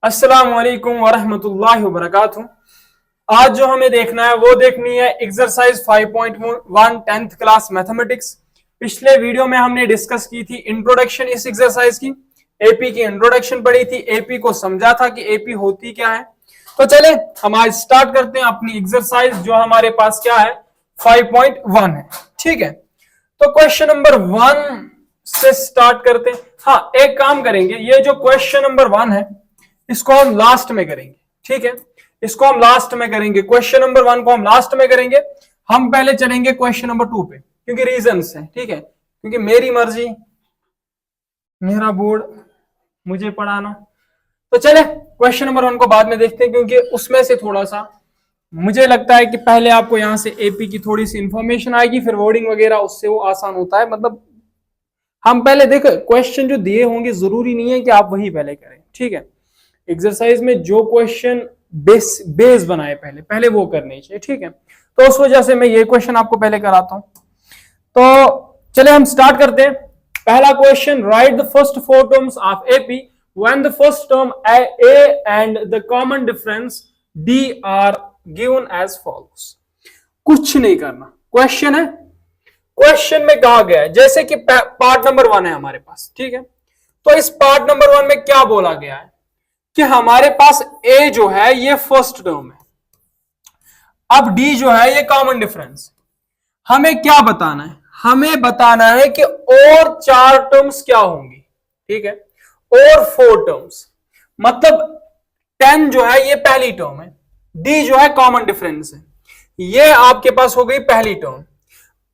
अस्सलाम वालेकुम वरहमतुल्लाहि वबरकातुहू। आज जो हमें देखना है वो देखनी है एक्सरसाइज 5.1 10th क्लास मैथमेटिक्स। पिछले वीडियो में हमने डिस्कस की थी इंट्रोडक्शन इस एक्सरसाइज की, एपी की इंट्रोडक्शन पढ़ी थी, एपी को समझा था कि एपी होती क्या है। तो चले हम आज स्टार्ट करते हैं अपनी एक्सरसाइज जो हमारे पास क्या है 5.1 है। ठीक है, तो क्वेश्चन नंबर 1 से स्टार्ट करते हैं। हाँ, एक काम करेंगे, ये जो क्वेश्चन नंबर 1 है इसको हम लास्ट में करेंगे। ठीक है, इसको हम लास्ट में करेंगे, क्वेश्चन नंबर 1 को हम लास्ट में करेंगे। हम पहले चलेंगे क्वेश्चन नंबर 2 पे, क्योंकि रीजंस है। ठीक है, क्योंकि मेरी मर्जी, मेरा बोर्ड, मुझे पढ़ाना। तो चले क्वेश्चन नंबर 1 को बाद में देखते हैं, क्योंकि उसमें से थोड़ा सा मुझे लगता है कि पहले आपको यहां से एपी की थोड़ी सी इंफॉर्मेशन आएगी, फिर वर्डिंग वगैरह उससे वो आसान होता है। मतलब हम पहले देखो क्वेश्चन जो दिए होंगे जरूरी नहीं है कि आप वही पहले करें। ठीक है, एक्सरसाइज में जो क्वेश्चन बेस बनाए पहले पहले वो करने चाहिए। ठीक है, तो उस वजह से मैं ये क्वेश्चन आपको पहले कराता हूं। तो चले हम स्टार्ट करते हैं। पहला question, write the first four terms of AP when the first term A and the common difference D are given as follows. कुछ नहीं करना, क्वेश्चन है, क्वेश्चन में कहा गया है जैसे कि पार्ट नंबर 1 है हमारे पास। ठीक है, तो इस पार्ट नंबर 1 में क्या बोला गया है कि हमारे पास ए जो है ये फर्स्ट टर्म है, अब डी जो है ये कॉमन डिफरेंस। हमें क्या बताना है, हमें बताना है कि और 4 टर्म्स क्या होंगी। ठीक है, और 4 टर्म्स, मतलब 10 जो है ये पहली टर्म है, डी जो है कॉमन डिफरेंस है, ये आपके पास हो गई पहली टर्म।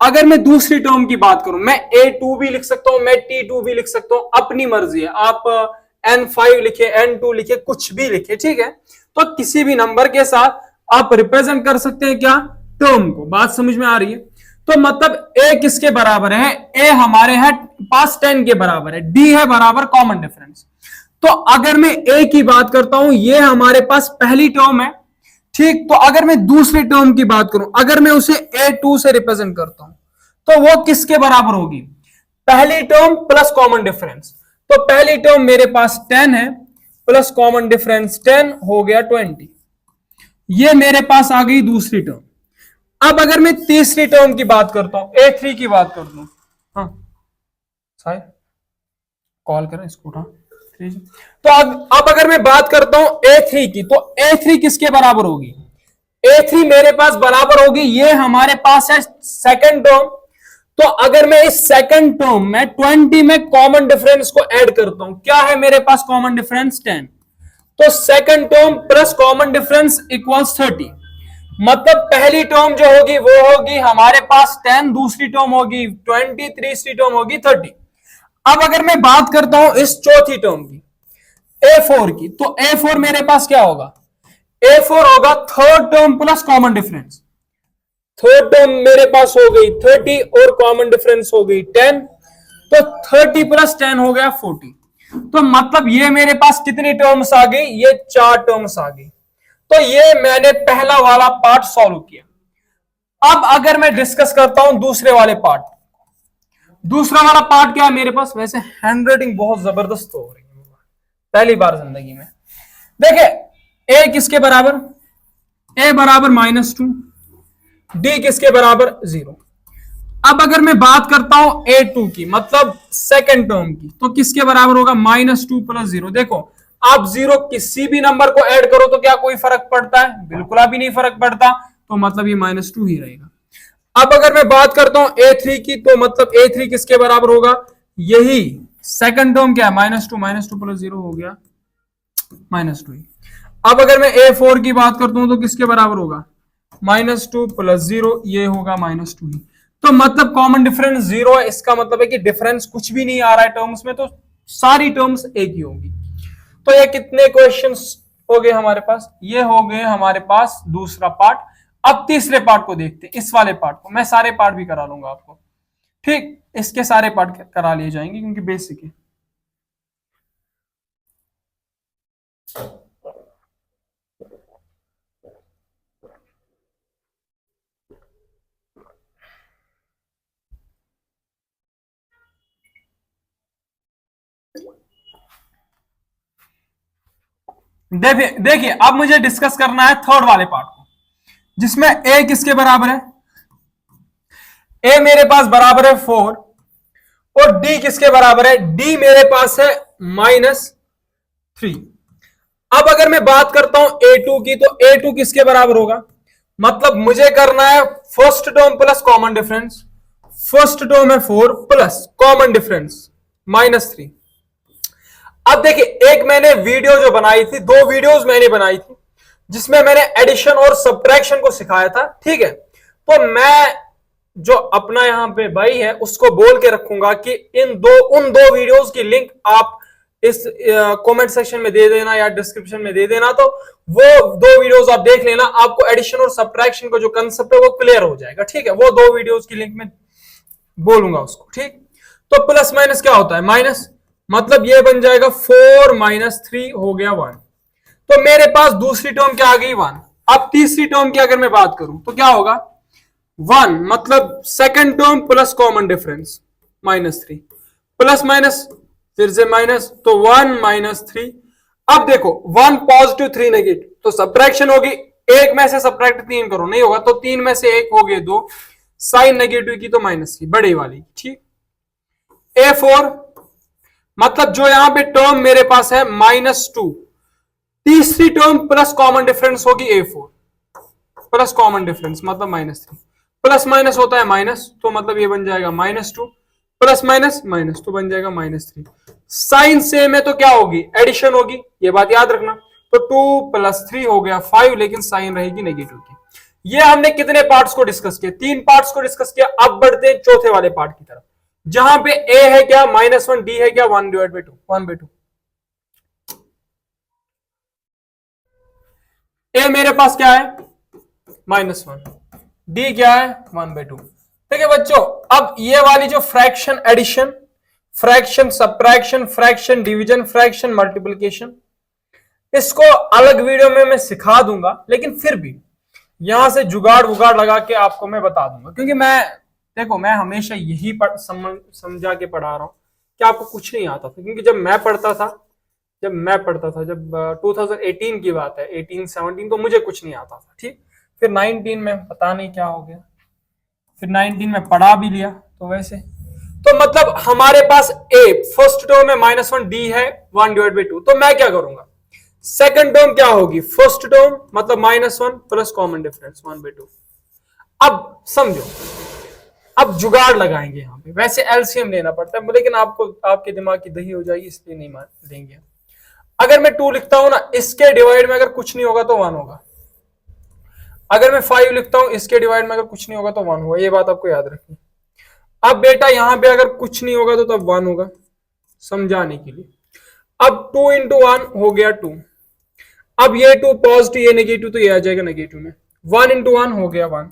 अगर मैं दूसरी टर्म की बात करूं, मैं A2 भी लिख सकता हूं, मैं T2 भी लिख सकता हूं, अपनी मर्जी है। आप N5 लिखे, N2 लिखे, कुछ भी लिखे। ठीक है, तो किसी भी नंबर के साथ आप रिप्रेजेंट कर सकते हैं क्या, टर्म को। बात समझ में आ रही है? तो मतलब A किसके बराबर है, A हमारे है पास 10 के बराबर है, D है बराबर कॉमन डिफरेंस। तो अगर मैं A की बात करता हूं, ये हमारे पास पहली टर्म है। ठीक, तो अगर मैं दूसरी टर्म की बात करूं, अगर मैं उसे A2 से रिप्रेजेंट करता हूं, तो वो किसके बराबर होगी, पहली टर्म प्लस कॉमन डिफरेंस। तो पहली टर्म मेरे पास 10 है, प्लस कॉमन डिफरेंस 10 हो गया 20। ये मेरे पास आ गई दूसरी टर्म। अब अगर मैं तीसरी टर्म की बात करता हूं, A3 की बात कर लूं, हाँ साहिब कॉल करें इसको उठा। तो अब अगर मैं बात करता हूं A3 की, तो A3 किसके बराबर होगी, A3 मेरे पास बराबर होगी, ये हमारे पास है सेकंड टर्म। तो अगर मैं इस सेकंड टर्म में 20 में कॉमन डिफरेंस को ऐड करता हूं, क्या है मेरे पास कॉमन डिफरेंस 10, तो second term plus common difference equals 30। मतलब पहली टर्म जो होगी वो होगी हमारे पास 10, दूसरी टर्म होगी 20, तीसरी टर्म होगी 30। अब अगर मैं बात करता हूं इस चौथी टर्म की, A4 की, तो A4 मेरे पास क्या होगा, A4 होगा third term plus common difference. Third term मेरे पास हो गई 30 और कॉमन डिफरेंस हो गई 10, तो 30 प्लस 10 हो गया 40। तो मतलब ये मेरे पास कितनी टर्म्स आ गई, ये 4 टर्म्स आ गई। तो ये मैंने पहला वाला पार्ट सॉल्व किया। अब अगर मैं डिस्कस करता हूं दूसरे वाले पार्ट, दूसरा वाला पार्ट क्या है मेरे पास, वैसे हैंडराइटिंग बहुत जबरदस्त हो रही है पहली बार जिंदगी में। देखिए ए किसके बराबर, ए बराबर -2, डी किसके बराबर 0। अब अगर मैं बात करता हूं A2 की, मतलब सेकंड टर्म की, तो किसके बराबर होगा, -2 + 0। देखो आप 0 किसी भी नंबर को ऐड करो तो क्या कोई फर्क पड़ता है, बिल्कुल अभी नहीं फर्क पड़ता, तो मतलब ये -2 ही रहेगा। अब अगर मैं बात करता हूं A3 की, तो मतलब A3 किसके बराबर होगा, यही सेकंड टर्म क्या है, -2 + 0 हो गया -2। अब अगर मैं A4 की बात करता हूं तो किसके बराबर होगा, -2 + 0, ये होगा -2 ही। तो मतलब कॉमन डिफरेंस 0 है, इसका मतलब है कि डिफरेंस कुछ भी नहीं आ रहा है टर्म्स में, तो सारी टर्म्स एक ही होगी। तो ये कितने क्वेश्चंस हो गए हमारे पास, ये हो गए हमारे पास दूसरा पार्ट। अब तीसरे पार्ट को देखते हैं, इस वाले पार्ट को मैं सारे पार्ट भी करा लूंगा आपको। ठीक, इसके सारे पार्ट करा लिए जाएंगे क्योंकि बेसिक है। देखिए अब मुझे डिस्कस करना है थर्ड वाले पार्ट को, जिसमें ए किसके बराबर है, ए मेरे पास बराबर है 4 और डी किसके बराबर है, डी मेरे पास है -3। अब अगर मैं बात करता हूं A2 की, तो A2 किसके बराबर होगा, मतलब मुझे करना है first term plus common difference. First term है 4 प्लस कॉमन डिफरेंस -3। अब देखिए एक मैंने वीडियो जो बनाई थी, 2 वीडियोस मैंने बनाई थी जिसमें मैंने एडिशन और सब्ट्रैक्शन को सिखाया था, ठीक है। तो मैं जो अपना यहां पे भाई है उसको बोल के रखूंगा कि उन दो वीडियोस की लिंक आप इस कमेंट सेक्शन में दे देना या डिस्क्रिप्शन में दे देना, तो वो 2 वीडियोस आप देख लेना, आपको एडिशन और सब्ट्रैक्शन का जो कंसेप्ट है वो क्लियर हो जाएगा, ठीक है। वो 2 वीडियोस की लिंक में बोलूंगा उसको, ठीक। तो प्लस माइनस क्या होता है, माइनस, मतलब ये बन जाएगा 4 - 3 हो गया 1। तो मेरे पास दूसरी टर्म क्या आ गई, 1। अब तीसरी टर्म की अगर मैं बात करूं तो क्या होगा, 1 मतलब second term plus common difference -3 plus minus फिर से माइनस, तो 1 - 3। अब देखो 1 पॉजिटिव 3 नेगेटिव, तो सब्ट्रैक्शन होगी, एक में से सब्ट्रैक्ट 3 करो, नहीं होगा, तो 3 में से 1 हो गए 2, साइन नेगेटिव की तो माइनस की बड़े वाली, ठीक। A4 मतलब जो यहां पे टर्म मेरे पास है -2, तीसरी टर्म प्लस कॉमन डिफरेंस होगी A4 प्लस कॉमन डिफरेंस मतलब -3, प्लस माइनस होता है माइनस, तो मतलब ये बन जाएगा -2 प्लस माइनस माइनस, तो बन जाएगा -3। साइन सेम है तो क्या होगी, एडिशन होगी, ये बात याद रखना। तो 2 + 3 हो गया 5, लेकिन साइन रहेगी नेगेटिव की। ये हमने कितने पार्ट्स को डिस्कस किया, 3 पार्ट्स को डिस्कस किया। अब बढ़ते हैं चौथे वाले पार्ट की तरफ, जहां पे a है क्या -1, d है क्या 1/2, 1/2। a मेरे पास क्या है -1, d क्या है 1/2। ठीक है बच्चों, अब ये वाली जो fraction addition, fraction subtraction, fraction division, fraction multiplication, इसको अलग वीडियो में मैं सिखा दूंगा, लेकिन फिर भी यहां से जुगाड़ वुगाड़ लगा के आपको मैं बता दूंगा, क्योंकि मैं देखो मैं हमेशा यही समझा के पढ़ा रहा हूं कि आपको कुछ नहीं आता था। क्योंकि जब मैं पढ़ता था जब 2018 की बात है, 18-17, तो मुझे कुछ नहीं आता था, ठीक। फिर 19 में पता नहीं क्या हो गया, फिर 19 में पढ़ा भी लिया, तो वैसे तो मतलब हमारे पास a फर्स्ट टर्म में -1, d है 1/2, तो मैं क्या करूंगा, सेकंड टर्म क्या होगी, फर्स्ट टर्म मतलब -1 प्लस कॉमन डिफरेंस 1/2। अब समझो, अब जुगाड़ लगाएंगे यहां पे, वैसे एलसीएम लेना पड़ता है, लेकिन आपको आपके दिमाग की दही हो जाएगी, इसलिए नहीं मान देंगे। अगर मैं 2 लिखता हूं ना, इसके डिवाइड में अगर कुछ नहीं होगा तो 1 होगा। अगर मैं 5 लिखता हूं, इसके डिवाइड में अगर कुछ नहीं होगा तो 1 होगा, ये बात आपको याद रखनी। अब बेटा यहां पे अगर कुछ नहीं होगा तो तब 1 होगा, समझाने के लिए। अब 2 × 1 हो गया 2, अब ये 2 पॉजिटिव ये नेगेटिव, तो ये आ जाएगा नेगेटिव में। 1 × 1 हो गया 1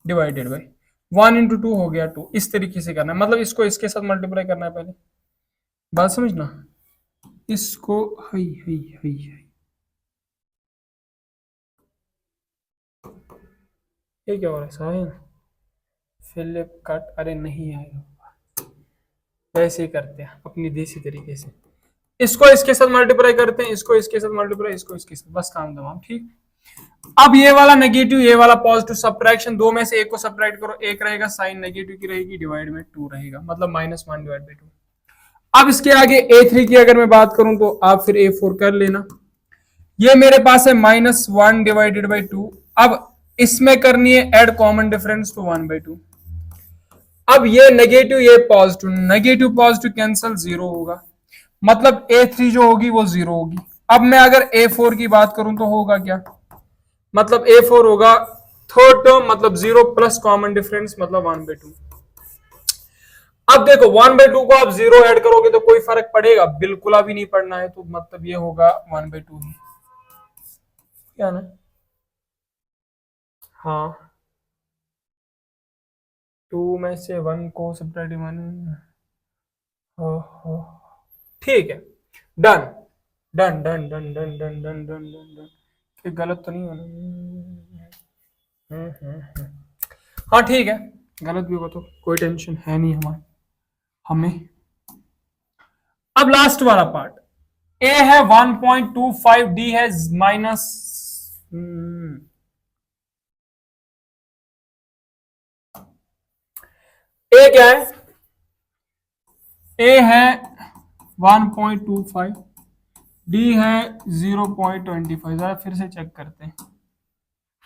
डिवाइडेड बाई 1 × 2 हो गया 2। इस तरीके से करना है, मतलब इसको इसके साथ मल्टीप्लाई करना है, पहले बात समझना, इसको हई हई हई हई, ये क्या हो रहा है साहिल, फिलिप कट, अरे नहीं आएगा, वैसे ही करते हैं अपनी देसी तरीके से, इसको इसके साथ मल्टीप्लाई करते हैं, इसको इसके साथ मल्टीप्लाई, इसको इसके साथ, बस काम तमाम, ठीक। अब ये वाला नेगेटिव ये वाला पॉजिटिव, सब्ट्रैक्शन, 2 में से 1 को सब्ट्रैक्ट करो, 1 रहेगा, साइन नेगेटिव की रहेगी, डिवाइड में 2 रहेगा, मतलब -1/2। अब इसके आगे A3 की अगर मैं बात करूं तो आप फिर A4 कर लेना। ये मेरे पास है -1/2। अब इसमें करनी है ऐड कॉमन डिफरेंस, तो 1/2। अब ये नेगेटिव ये पॉजिटिव, नेगेटिव पॉजिटिव कैंसिल, 0 होगा, मतलब A3 जो होगी वो 0 होगी। अब मैं अगर A4 की बात करूं तो होगा क्या, मतलब A4 होगा थर्ड टर्म मतलब 0 प्लस कॉमन डिफरेंस मतलब 1/2। अब देखो 1/2 को आप 0 ऐड करोगे तो कोई फर्क पड़ेगा, बिल्कुल अभी नहीं पड़ना है, तो मतलब ये होगा 1/2 ही, क्या ना, हाँ 2 में से 1 को सब्ट्रैक्ट, ठीक है, done done done done done done done done done, done, गलत तो नहीं होना, हाँ ठीक है, गलत भी होगा तो कोई टेंशन है नहीं हमें। अब लास्ट वाला पार्ट, ए है 1.25, डी है माइनस ए क्या है, ए है 1.25, डी है 0.25। जरा फिर से चेक करते हैं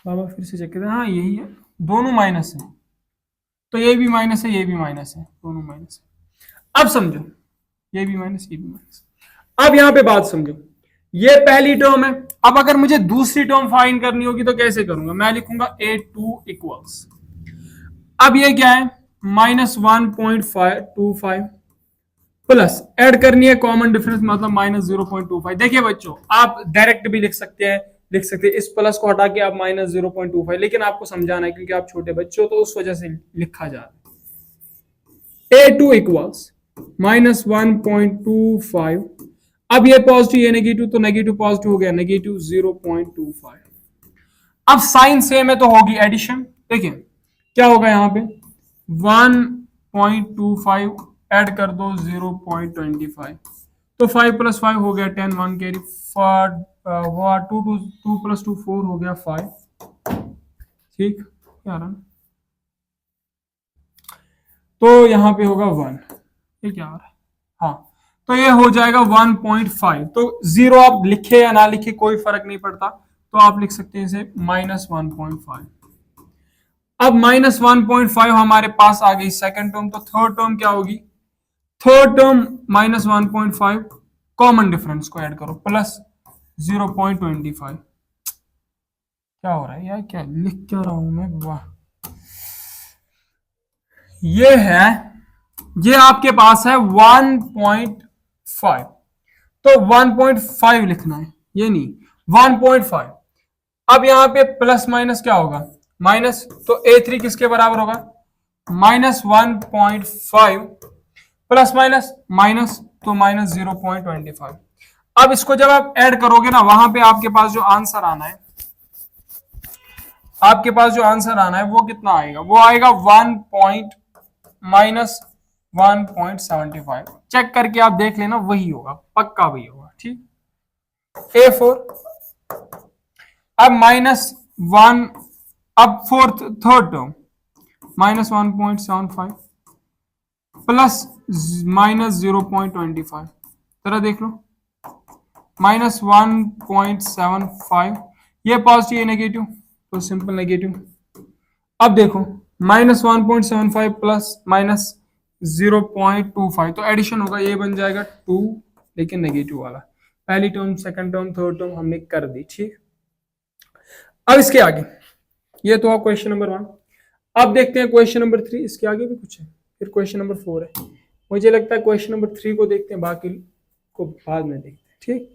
बाबा, फिर से चेक करते हैं। हाँ यही है, दोनों माइनस है, तो ये भी माइनस है, ये भी माइनस है, दोनों माइनस है। अब समझो, ये भी माइनस, ये भी माइनस। अब यहां पे बात समझो, ये पहली टर्म है। अब अगर मुझे दूसरी टर्म फाइंड करनी होगी तो कैसे करूंगा, मैं लिखूंगा A2 इक्वल्स, अब ये क्या है -1.25 प्लस ऐड करनी है कॉमन डिफरेंस मतलब -0.25। देखिए बच्चों, आप डायरेक्ट भी लिख सकते हैं, इस प्लस को हटा के आप -0.25, लेकिन आपको समझाना है क्योंकि आप छोटे बच्चे हो तो उस वजह से लिखा जा रहा है। A2 इक्वल्स -1.25, अब ये पॉजिटिव ये नेगेटिव, तो नेगेटिव पॉजिटिव हो गया, नेगेटिव 0.25। अब साइन सेम है तो होगी एडिशन। देखिए क्या होगा यहाँ पे 1.25 ऐड कर दो 0.25, तो 5 + 5 हो गया 10, 1 कैरी, 2 + 2 4 हो गया 5। ठीक क्या रहा, तो यहां पे होगा 1, ये क्या आ रहा है, हाँ तो ये हो जाएगा 1.5। तो 0 आप लिखे या ना लिखे कोई फर्क नहीं पड़ता, तो आप लिख सकते हैं इसे -1.5। अब -1.5 हमारे पास आ गई सेकंड टर्म, तो थर्ड टर्म क्या होगी, थर्ड टर्म -1.5 कॉमन डिफरेंस को ऐड करो प्लस 0.25। क्या हो रहा है यार, क्या लिख क्या रहा हूं मैं, वाह। ये है, ये आपके पास है 1.5, तो 1.5 लिखना है, ये नहीं 1.5। अब यहां पे प्लस माइनस क्या होगा, माइनस, तो A3 किसके बराबर होगा, -1.5 प्लस माइनस माइनस, तो -0.25। अब इसको जब आप ऐड करोगे ना, वहां पे आपके पास जो आंसर आना है, वो कितना आएगा, वो आएगा -1.75। चेक करके आप देख लेना, वही होगा, पक्का वही होगा। ठीक, A4। अब -1, अब फोर्थ थर्ड टर्म -1.75 प्लस -0.25, जरा देख लो, -1.75, ये पॉजिटिव ये नेगेटिव, तो सिंपल नेगेटिव। अब देखो -1.75 प्लस -0.25, तो एडिशन होगा, ये बन जाएगा 2, लेकिन नेगेटिव वाला। पहली term, second term, third term हमने कर दी। ठीक, अब इसके आगे, ये तो आप क्वेश्चन नंबर 1। अब देखते हैं क्वेश्चन नंबर 3, इसके आगे भी कुछ है, फिर क्वेश्चन नंबर 4 है। मुझे लगता है क्वेश्चन नंबर 3 को देखते हैं, बाकी को बाद में देखते हैं। ठीक,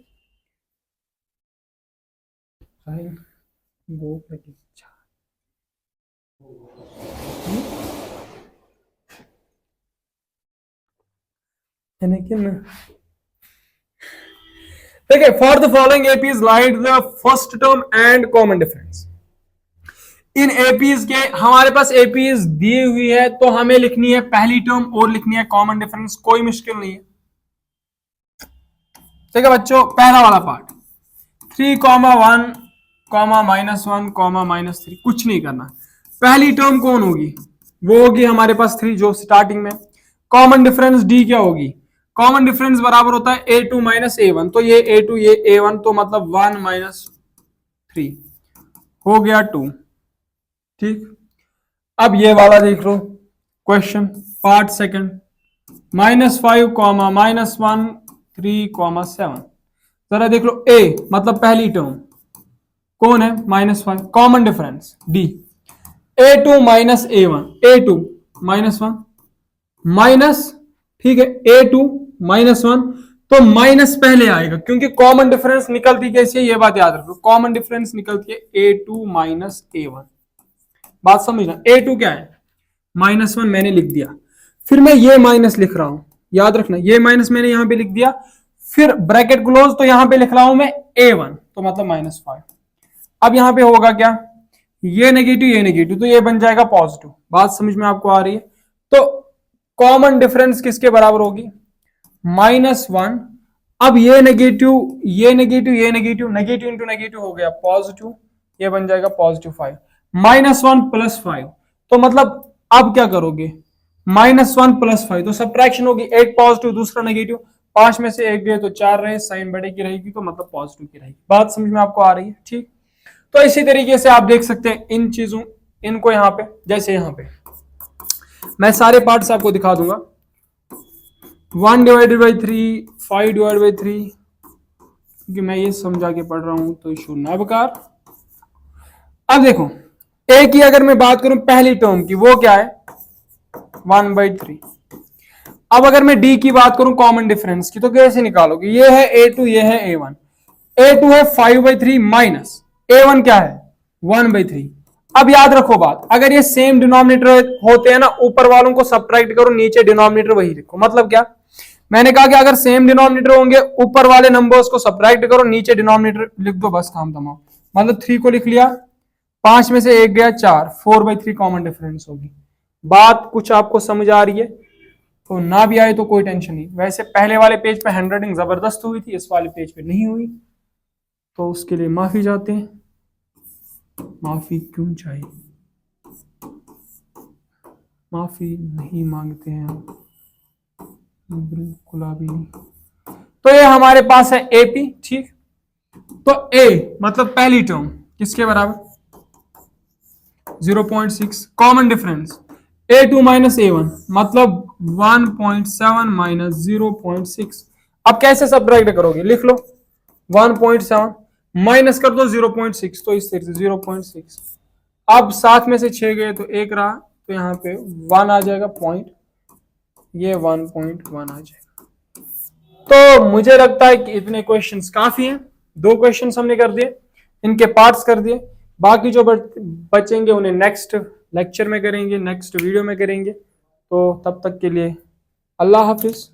लेकिन देखिए, for the following APs right the first term and common difference. In APs के, हमारे पास एपीज दी हुई है तो हमें लिखनी है पहली टर्म और लिखनी है कॉमन डिफरेंस, कोई मुश्किल नहीं है। ठीक है बच्चों, पहला वाला पार्ट 3, 1, -1, -3, कुछ नहीं करना। पहली टर्म कौन होगी, वो होगी हमारे पास 3 जो स्टार्टिंग में। कॉमन डिफरेंस डी क्या होगी, कॉमन डिफरेंस बराबर होता है A2 - A1, तो ये A2 ये A1, तो मतलब 1 - 3 हो गया 2। ठीक, अब ये वाला देख लो क्वेश्चन पार्ट सेकंड, -5, -1, 3, 7। जरा देख लो, A मतलब पहली टर्म कौन है, -5, common difference D, A2 - A1, A2 -1 minus, ठीक है, A2 -1, तो माइनस पहले आएगा क्योंकि कॉमन डिफरेंस निकलती कैसे है, ये बात याद रखो, कॉमन डिफरेंस निकलती है A2 - A1। बात समझना, A2 क्या है, -1 मैंने लिख दिया, फिर मैं ये माइनस लिख रहा हूं, याद रखना, ये माइनस मैंने यहां पे लिख दिया, फिर ब्रैकेट क्लोज, तो यहां पे लिख रहा हूं मैं A1, तो मतलब -5। अब यहां पे होगा क्या, ये नेगेटिव, तो ये बन जाएगा पॉजिटिव। बात समझ में आपको आ रही है, तो कॉमन डिफरेंस किसके बराबर होगी, -1 अब ये नेगेटिव, ये नेगेटिव, ये नेगेटिव, नेगेटिव इंटू नेगेटिव हो गया पॉजिटिव, ये बन जाएगा +5, -1 +5। तो मतलब अब क्या करोगे, -1 +5 तो सब्ट्रैक्शन होगी, एक पॉजिटिव दूसरा नेगेटिव, 5 में से एक गए तो 4 रहे, साइन बड़े की रहेगी तो मतलब पॉजिटिव की रहेगी। बात समझ में आपको आ रही है? ठीक। तो इसी तरीके से आप देख सकते हैं इन चीजों, इनको यहाँ पे, जैसे यहाँ पे मैं सारे पार्ट्स आपको दिखा दूंगा, 1/3, 5/3, क्योंकि मैं ये समझा के पढ़ रहा हूं तो इशू ना बेकार। अब देखो, ए की अगर मैं बात करूं पहली टर्म की, वो क्या है 1/3। अब अगर मैं डी की बात करूं कॉमन डिफरेंस की, तो कैसे निकालोगे, ये है A2, ये है A1। A2 है 5/3 माइनस A1 क्या है 1/3। अब याद रखो बात, अगर ये सेम डिनोमिनेटर होते हैं ना, ऊपर वालों को सब्ट्रैक्ट करो, नीचे डिनोमिनेटर वही लिखो। मतलब क्या, मैंने कहा कि अगर सेम डिनोमिनेटर होंगे, ऊपर वाले नंबर्स को सब्ट्रैक्ट करो, नीचे डिनोमिनेटर लिख दो, बस काम तमाम। मतलब 3 को लिख लिया, 5 में से एक गया 4, 4/3 कॉमन डिफरेंस होगी। बात कुछ आपको समझ आ रही है? तो ना भी आए तो कोई टेंशन नहीं। वैसे पहले वाले पेज पे हैंडराइटिंग जबरदस्त हुई थी, इस वाले पेज पे नहीं हुई, तो उसके लिए माफी चाहते हैं। माफी क्यों चाहिए, माफी नहीं मांगते हैं हम, बिल्कुल अभी नहीं। तो ये हमारे पास है एपी, ठीक। तो ए मतलब पहली टर्म किसके बराबर 0.6, common difference A2 minus A1 मतलब 1.7 माइनस 0.6। अब कैसे सब्ट्रैक्ट करोगे, लिख लो 1.7 माइनस कर दो 0.6, तो इस तरह से 0.6। अब 7 में से 6 गए तो एक रहा, तो यहाँ पे 1 आ जाएगा पॉइंट, ये 1.1 आ जाएगा। तो मुझे लगता है कि इतने क्वेश्चंस काफी हैं, 2 क्वेश्चंस हमने कर दिए, इनके पार्ट्स कर दिए, बाकी जो बचेंगे उन्हें नेक्स्ट लेक्चर में करेंगे, नेक्स्ट वीडियो में करेंगे। तो तब तक के लिए अल्लाह हाफिज।